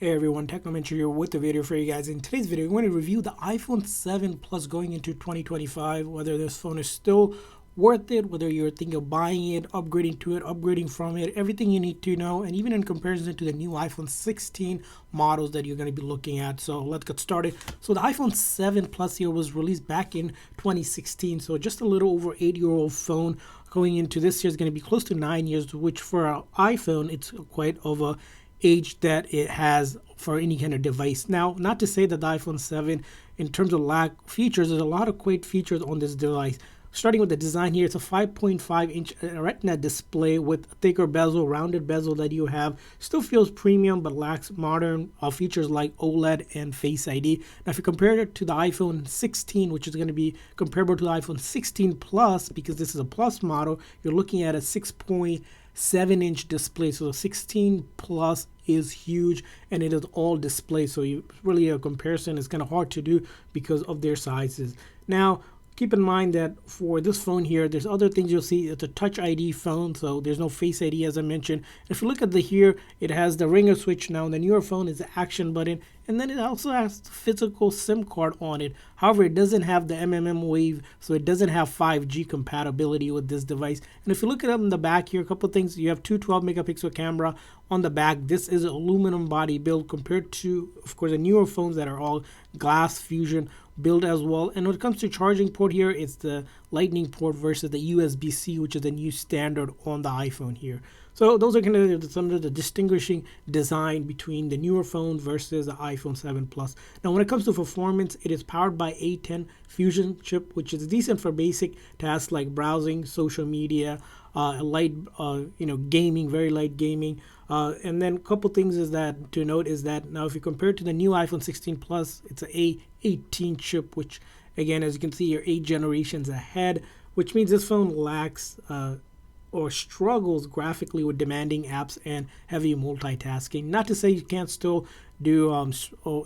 Hey everyone, Technomentary here with a video for you guys. In today's video, we're going to review the iPhone 7 Plus going into 2025, whether this phone is still worth it, whether you're thinking of buying it, upgrading to it, upgrading from it, everything you need to know, and even in comparison to the new iPhone 16 models that you're going to be looking at. So let's get started. So the iPhone 7 Plus here was released back in 2016, so just a little over 8-year-old phone. Going into this year is going to be close to 9 years, which for an iPhone, it's quite of a age that it has for any kind of device. Now, not to say that the iPhone 7, in terms of lack features, there's a lot of great features on this device. Starting with the design here, it's a 5.5-inch Retina display with thicker bezel, rounded bezel that you have. Still feels premium, but lacks modern features like OLED and Face ID. Now, if you compare it to the iPhone 16, which is going to be comparable to the iPhone 16 Plus, because this is a Plus model, you're looking at a 6.7-inch display. So the 16 Plus is huge, and it is all display. So really a comparison is kind of hard to do because of their sizes. Now, keep in mind that for this phone here, there's other things you'll see. It's a Touch ID phone, so there's no Face ID as I mentioned. If you look at the here, it has the ringer switch now. The newer phone is the action button, and then it also has the physical SIM card on it. However, it doesn't have the wave, so it doesn't have 5G compatibility with this device. And if you look it up in the back here, a couple of things. You have two 12-megapixel camera on the back. This is an aluminum body build compared to, of course, the newer phones that are all glass fusion build as well. And when it comes to charging port here, it's the Lightning port versus the USB-C, which is the new standard on the iPhone here. So those are kind of some of the distinguishing design between the newer phone versus the iPhone 7 Plus. Now, when it comes to performance, it is powered by A10 Fusion chip, which is decent for basic tasks like browsing, social media, light, gaming, very light gaming. And then a couple things is that to note is that now if you compare it to the new iPhone 16 Plus, it's an A18 chip, which again, as you can see, you're 8 generations ahead, which means this phone lacks or struggles graphically with demanding apps and heavy multitasking. Not to say you can't still do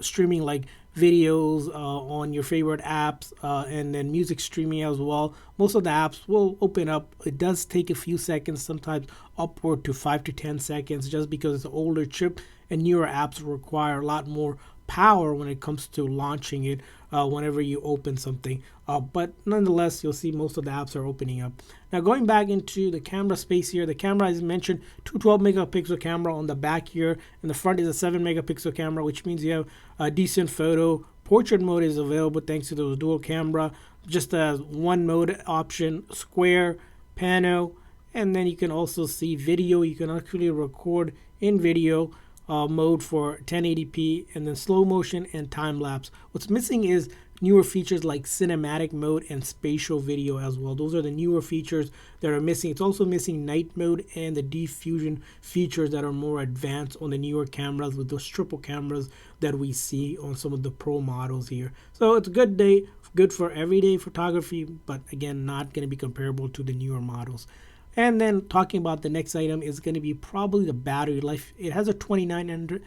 streaming like videos on your favorite apps and then music streaming as well. Most of the apps will open up. It does take a few seconds, sometimes upward to 5 to 10 seconds, just because it's an older chip and newer apps require a lot more power when it comes to launching it whenever you open something. But nonetheless, you'll see most of the apps are opening up. Now, going back into the camera space here, the camera, as mentioned, two 12-megapixel camera on the back here. In the front is a 7-megapixel camera, which means you have a decent photo. Portrait mode is available thanks to those dual camera. Just as one mode option, square, pano, and then you can also see video. You can actually record in video mode for 1080p, and then slow motion and time lapse. What's missing is newer features like cinematic mode and spatial video as well. Those are the newer features that are missing. It's also missing night mode and the diffusion features that are more advanced on the newer cameras with those triple cameras that we see on some of the pro models here. So it's a good day, good for everyday photography, but again, not going to be comparable to the newer models. And then talking about the next item is going to be probably the battery life. It has a 2900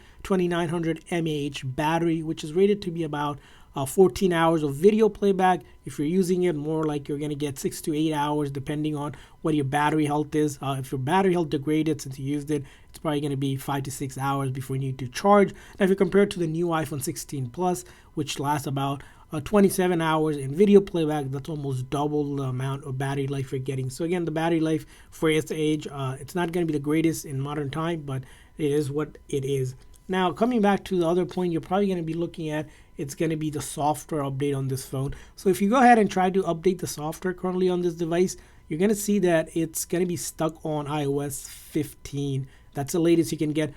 mAh battery, which is rated to be about 14 hours of video playback. If you're using it more, like you're going to get 6 to 8 hours depending on what your battery health is. If your battery health degraded since you used it, it's probably going to be 5 to 6 hours before you need to charge. Now, if you compare it to the new iPhone 16 Plus, which lasts about 27 hours in video playback, that's almost double the amount of battery life you're getting. So again, the battery life for its age, it's not going to be the greatest in modern time, but it is what it is. Now, coming back to the other point, you're probably going to be looking at, it's going to be the software update on this phone. So if you go ahead and try to update the software currently on this device, you're going to see that it's going to be stuck on iOS 15. That's the latest you can get.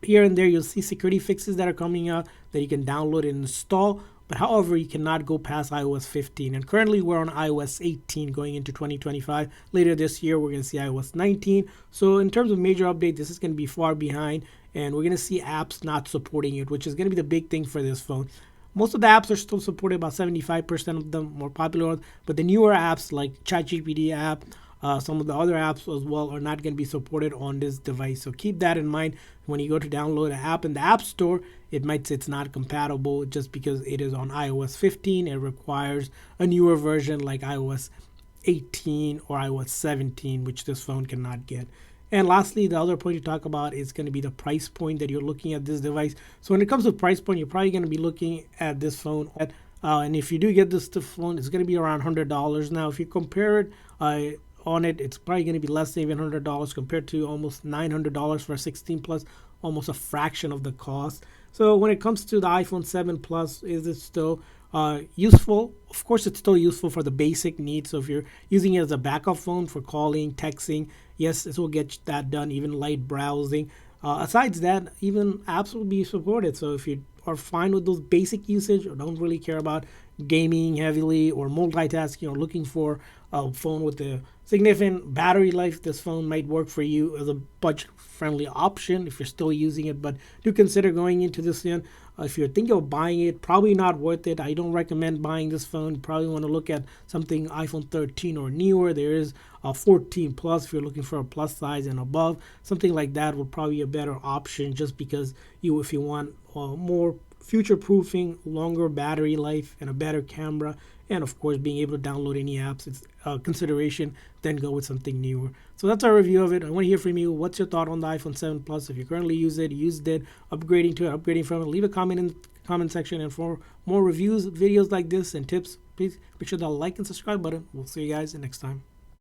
Here and there, you'll see security fixes that are coming out that you can download and install. But however, you cannot go past iOS 15. And currently, we're on iOS 18 going into 2025. Later this year, we're going to see iOS 19. So in terms of major update, this is going to be far behind. And we're going to see apps not supporting it, which is going to be the big thing for this phone. Most of the apps are still supported, about 75% of them, more popular ones. But the newer apps like ChatGPT app, some of the other apps as well are not going to be supported on this device. So keep that in mind when you go to download an app in the App Store. It might say it's not compatible just because it is on iOS 15. It requires a newer version like iOS 18 or iOS 17, which this phone cannot get. And lastly, the other point to talk about is going to be the price point that you're looking at this device. So when it comes to price point, you're probably going to be looking at this phone. And if you do get this phone, it's going to be around $100. Now, if you compare it on it, it's probably going to be less than even $100 compared to almost $900 for a 16 Plus, almost a fraction of the cost. So when it comes to the iPhone 7 Plus, is it still useful? Of course, it's still useful for the basic needs. So if you're using it as a backup phone for calling, texting, yes, this will get that done, even light browsing. Aside that, even apps will be supported. So if you are fine with those basic usage or don't really care about gaming heavily or multitasking or looking for a phone with a significant battery life, this phone might work for you as a budget-friendly option if you're still using it. But do consider going into this in. If you're thinking of buying it, probably not worth it. I don't recommend buying this phone. You probably want to look at something iPhone 13 or newer. There is a 14 Plus if you're looking for a plus size and above. Something like that would probably be a better option, just because if you want more future proofing, longer battery life, and a better camera, and of course being able to download any apps, it's a consideration. Then go with something newer. So that's our review of it. I want to hear from you. What's your thought on the iPhone 7 Plus? If you currently used it, upgrading to it, upgrading from it, leave a comment in the comment section. And for more reviews, videos like this and tips, please make sure to like and subscribe button. We'll see you guys next time.